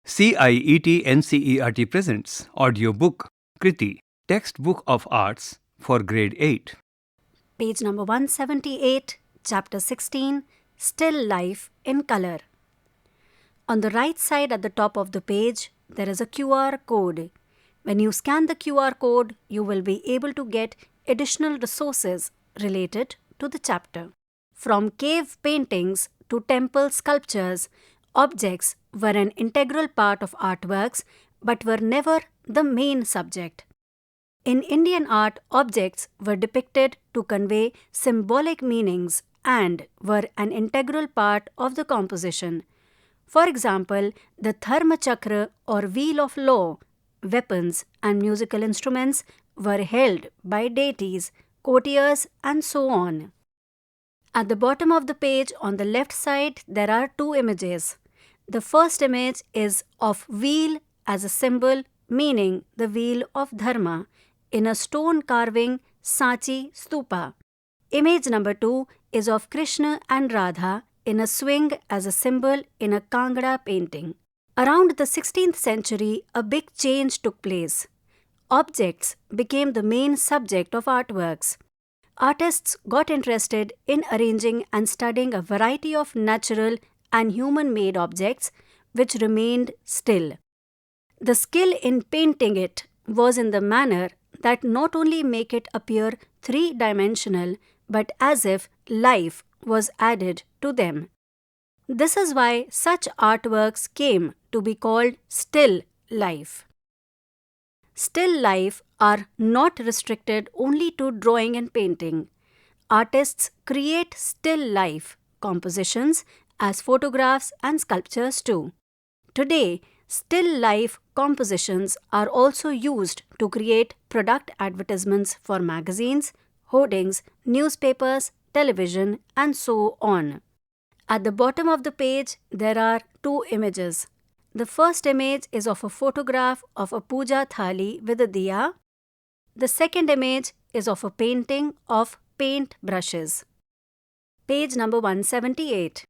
CIET NCERT presents AudioBook Kriti, Textbook of Arts for Grade 8. Page number 178, Chapter 16, Still Life in Color. On the right side at the top of the page, there is a QR code. When you scan the QR code, you will be able to get additional resources related to the chapter. From cave paintings to temple sculptures, objects were an integral part of artworks but were never the main subject. In Indian art, objects were depicted to convey symbolic meanings and were an integral part of the composition. For example, the Dharmachakra or Wheel of Law, weapons and musical instruments were held by deities, courtiers, and so on. At the bottom of the page on the left side, there are two images. The first image is of wheel as a symbol, meaning the wheel of Dharma, in a stone carving Sanchi Stupa. Image number 2 is of Krishna and Radha in a swing as a symbol in a Kangra painting. Around the 16th century, a big change took place. Objects became the main subject of artworks. Artists got interested in arranging and studying a variety of natural and human-made objects which remained still. The skill in painting it was in the manner that not only make it appear three-dimensional but as if life was added to them. This is why such artworks came to be called still life. Still life are not restricted only to drawing and painting. Artists create still life compositions as photographs and sculptures too. Today, still life compositions are also used to create product advertisements for magazines, hoardings, newspapers, television, and so on. At the bottom of the page, there are two images. The first image is of a photograph of a puja thali with a diya. The second image is of a painting of paint brushes. Page number 178.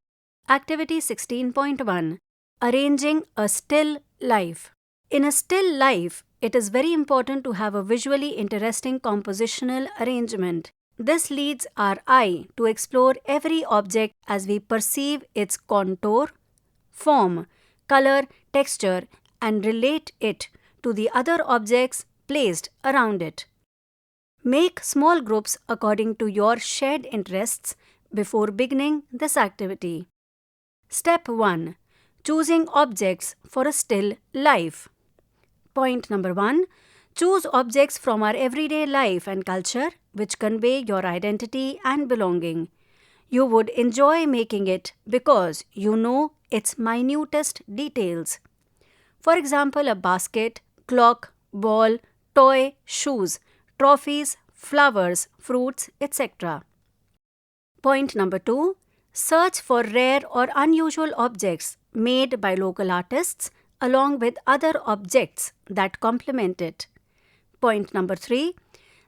Activity 16.1. Arranging a still life. In a still life, it is very important to have a visually interesting compositional arrangement. This leads our eye to explore every object as we perceive its contour, form, color, texture, and relate it to the other objects placed around it. Make small groups according to your shared interests before beginning this activity. Step 1. Choosing objects for a still life. Point number 1. Choose objects from our everyday life and culture which convey your identity and belonging. You would enjoy making it because you know its minutest details. For example, a basket, clock, ball, toy, shoes, trophies, flowers, fruits, etc. Point number 2. Search for rare or unusual objects made by local artists along with other objects that complement it. Point number 3.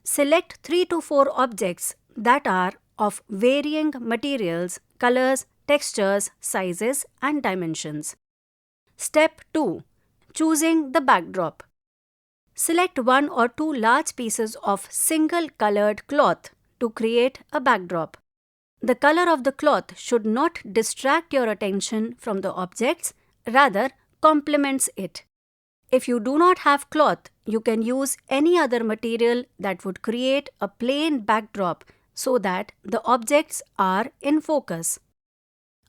Select 3 to 4 objects that are of varying materials, colors, textures, sizes, and dimensions. Step 2. Choosing the backdrop. Select 1 or 2 large pieces of single-colored cloth to create a backdrop. The color of the cloth should not distract your attention from the objects, rather complements it. If you do not have cloth, you can use any other material that would create a plain backdrop so that the objects are in focus.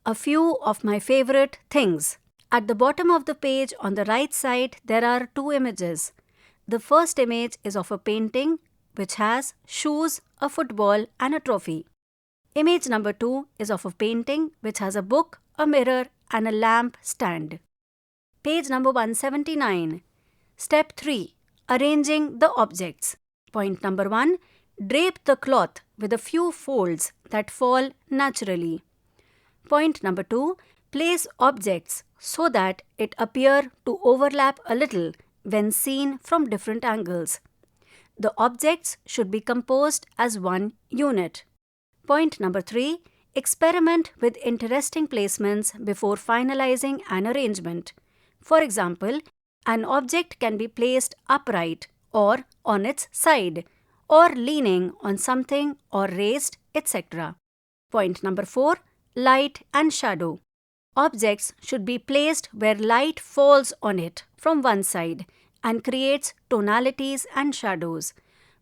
A few of my favorite things. At the bottom of the page on the right side, there are two images. The first image is of a painting which has shoes, a football, and a trophy. Image number 2 is of a painting which has a book, a mirror, and a lamp stand. Page number 179. Step 3. Arranging the objects. Point number 1. Drape the cloth with a few folds that fall naturally. Point number 2. Place objects so that it appear to overlap a little when seen from different angles. The objects should be composed as one unit. Point number 3. Experiment with interesting placements before finalizing an arrangement. For example, an object can be placed upright or on its side, or leaning on something or raised, etc. Point number 4. Light and shadow. Objects should be placed where light falls on it from one side and creates tonalities and shadows.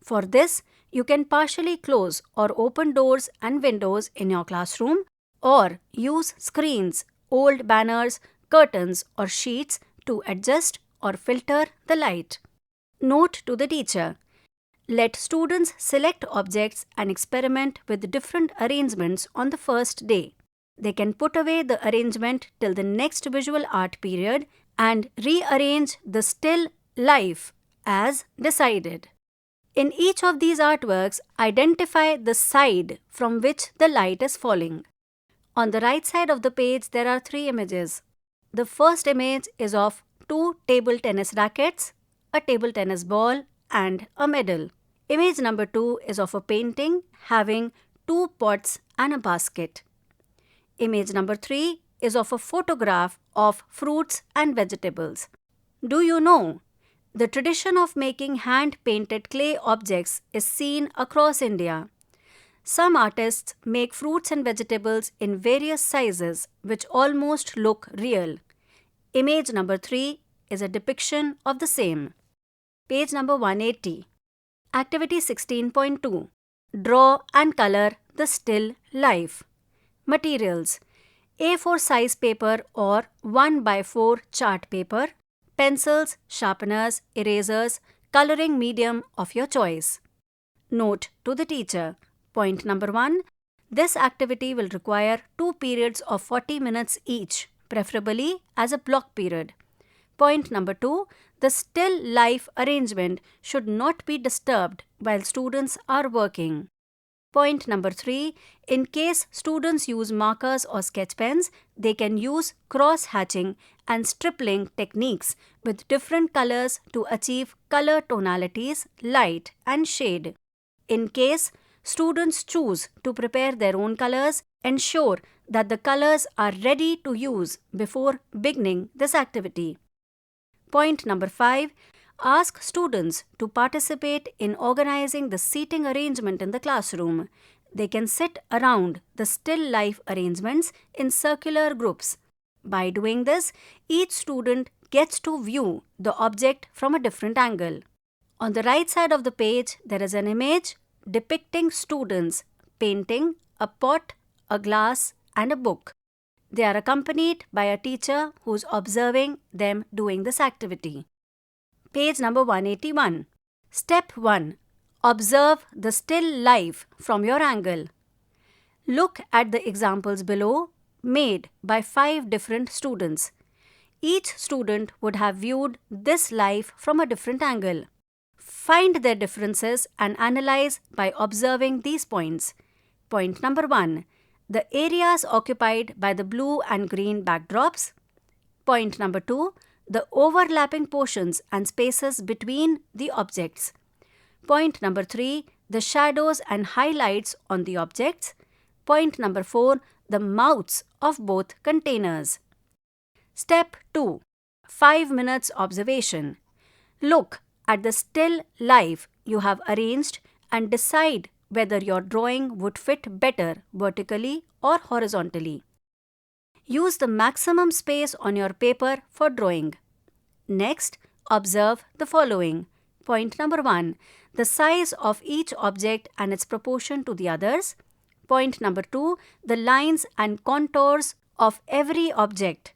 For this, you can partially close or open doors and windows in your classroom, or use screens, old banners, curtains, or sheets to adjust or filter the light. Note to the teacher: let students select objects and experiment with different arrangements on the first day. They can put away the arrangement till the next visual art period and rearrange the still life as decided. In each of these artworks, identify the side from which the light is falling. On the right side of the page, there are 3 images. The first image is of 2 table tennis rackets, a table tennis ball, and a medal. Image number 2 is of a painting having 2 pots and a basket. Image number 3 is of a photograph of fruits and vegetables. Do you know? The tradition of making hand-painted clay objects is seen across India. Some artists make fruits and vegetables in various sizes which almost look real. Image number 3 is a depiction of the same. Page number 180. Activity 16.2. Draw and color the still life. Materials: A4 size paper or 1x4 chart paper, pencils, sharpeners, erasers, coloring medium of your choice. Note to the teacher: point number 1. This activity will require 2 periods of 40 minutes each, preferably as a block period. Point number 2. The still life arrangement should not be disturbed while students are working. Point number 3. In case students use markers or sketch pens, they can use cross-hatching and stripling techniques with different colors to achieve color tonalities, light and shade. In case students choose to prepare their own colors, ensure that the colors are ready to use before beginning this activity. Point number 5. Ask students to participate in organizing the seating arrangement in the classroom. They can sit around the still life arrangements in circular groups. By doing this, each student gets to view the object from a different angle. On the right side of the page, there is an image depicting students painting a pot, a glass, and a book. They are accompanied by a teacher who is observing them doing this activity. Page number 181. Step 1. Observe the still life from your angle. Look at the examples below, made by 5 different students. Each student would have viewed this life from a different angle. Find their differences and analyze by observing these points. Point number 1. The areas occupied by the blue and green backdrops. Point number 2. The overlapping portions and spaces between the objects. Point number 3. The shadows and highlights on the objects. Point number 4. The mouths of both containers. Step 2. 5 minutes observation. Look at the still life you have arranged and decide whether your drawing would fit better vertically or horizontally. Use the maximum space on your paper for drawing. Next, observe the following. Point number 1. The size of each object and its proportion to the others. Point number 2. The lines and contours of every object.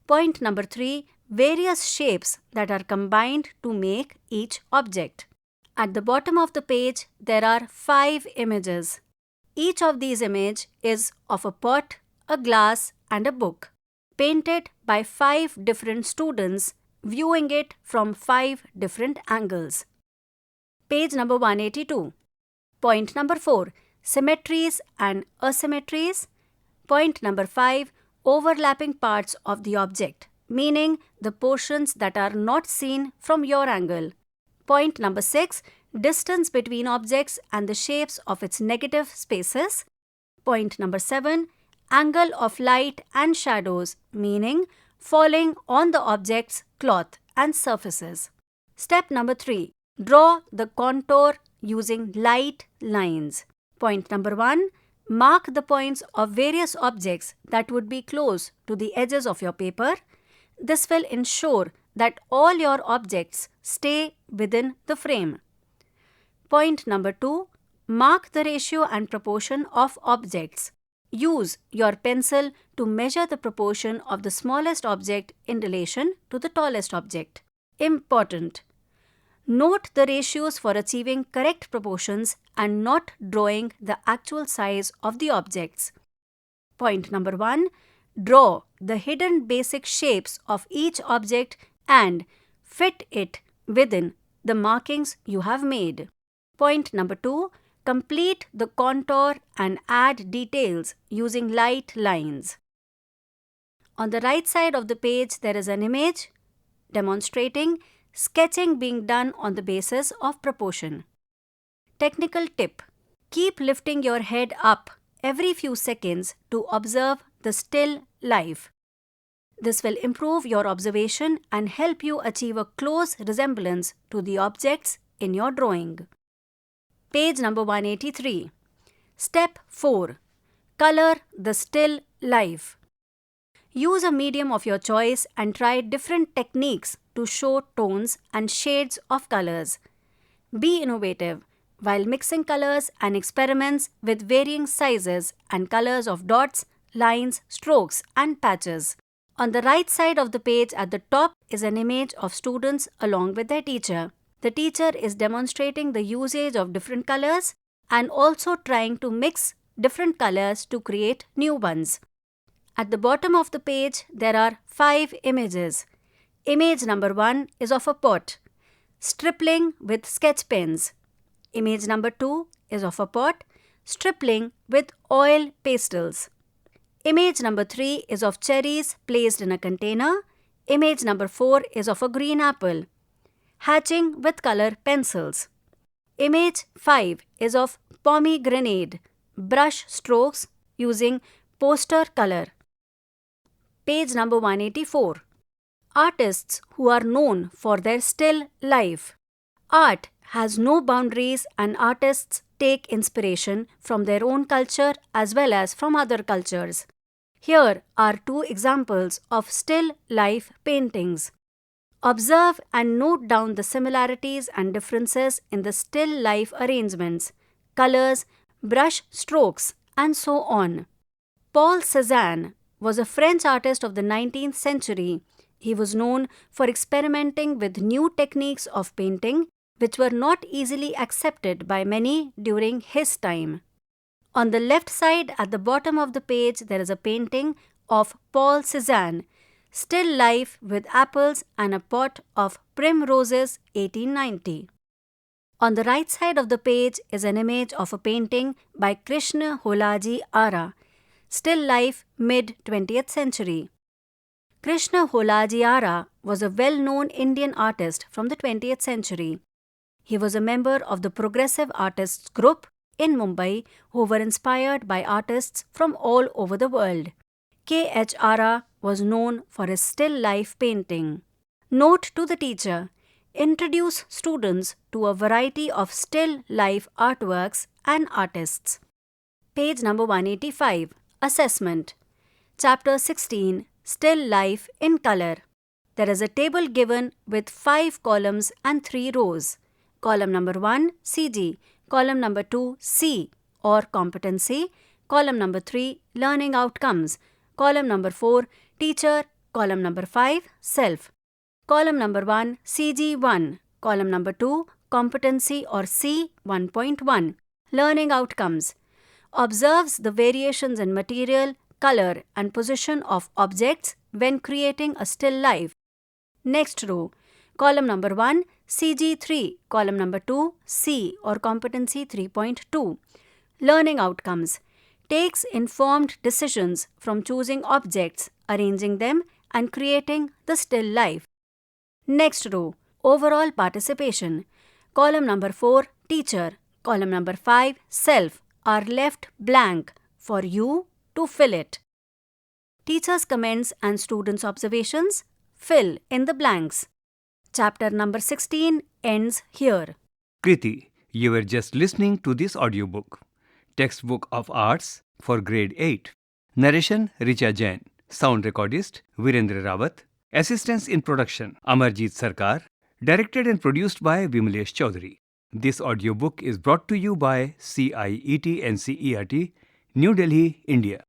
Point number 3. Various shapes that are combined to make each object. At the bottom of the page, there are 5 images. Each of these images is of a pot, a glass, and a book, painted by 5 different students, viewing it from 5 different angles. Page number 182. Point number 4. Symmetries and asymmetries. Point number 5. Overlapping parts of the object, meaning the portions that are not seen from your angle. Point number 6. Distance between objects and the shapes of its negative spaces. Point number 7. Angle of light and shadows, meaning falling on the objects, cloth, and surfaces. Step number 3. Draw the contour using light lines. Point number 1. Mark the points of various objects that would be close to the edges of your paper. This will ensure that all your objects stay within the frame. Point number 2. Mark the ratio and proportion of objects. Use your pencil to measure the proportion of the smallest object in relation to the tallest object. Important. Note the ratios for achieving correct proportions and not drawing the actual size of the objects. Point number 1. Draw the hidden basic shapes of each object and fit it within the markings you have made. Point number 2. Complete the contour and add details using light lines. On the right side of the page, there is an image demonstrating sketching being done on the basis of proportion. Technical tip: keep lifting your head up every few seconds to observe the still life. This will improve your observation and help you achieve a close resemblance to the objects in your drawing. Page number 183. Step 4. Color the still life. Use a medium of your choice and try different techniques to show tones and shades of colors. Be innovative while mixing colors and experiments with varying sizes and colors of dots, lines, strokes, and patches. On the right side of the page at the top is an image of students along with their teacher. The teacher is demonstrating the usage of different colors and also trying to mix different colors to create new ones. At the bottom of the page, there are 5 images. Image number 1 is of a pot, stripling with sketch pens. Image number 2 is of a pot, stripling with oil pastels. Image number 3 is of cherries placed in a container. Image number 4 is of a green apple, hatching with color pencils. Image 5 is of pomegranate, brush strokes using poster color. Page number 184. Artists who are known for their still life. Art has no boundaries and artists take inspiration from their own culture as well as from other cultures. Here are 2 examples of still life paintings. Observe and note down the similarities and differences in the still life arrangements, colors, brush strokes, and so on. Paul Cézanne was a French artist of the 19th century. He was known for experimenting with new techniques of painting which were not easily accepted by many during his time. On the left side at the bottom of the page, there is a painting of Paul Cézanne, still life with apples and a pot of primroses, 1890. On the right side of the page is an image of a painting by Krishna Holaji Ara, still life mid-20th century. Krishna Holaji Ara was a well-known Indian artist from the 20th century. He was a member of the Progressive Artists group in Mumbai who were inspired by artists from all over the world. K.H. Ara was known for his still life painting. Note to the teacher: introduce students to a variety of still life artworks and artists. Page number 185. Assessment. Chapter 16. Still life in color. There is a table given with 5 columns and 3 rows. Column number 1, CG. Column number 2, C or competency. Column number 3, learning outcomes. Column number 4, teacher. Column number 5, self. Column number 1, CG1. Column number 2, competency or C 1.1, learning outcomes. Observes the variations in material, color and position of objects when creating a still life. Next row. Column number 1, CG3. Column number 2, C or competency 3.2, learning outcomes. Takes informed decisions from choosing objects, arranging them and creating the still life. Next row. Overall participation. Column number 4, teacher. Column number 5, self are left blank for you to fill it. Teachers' comments and students' observations fill in the blanks. Chapter number 16 ends here. Kriti, you were just listening to this audiobook. Textbook of Arts for Grade 8. Narration Richa Jain. Sound recordist Virendra Rawat. Assistance in production Amarjeet Sarkar. Directed and produced by Vimlesh Chaudhary. This audiobook is brought to you by CIET NCERT, New Delhi, India.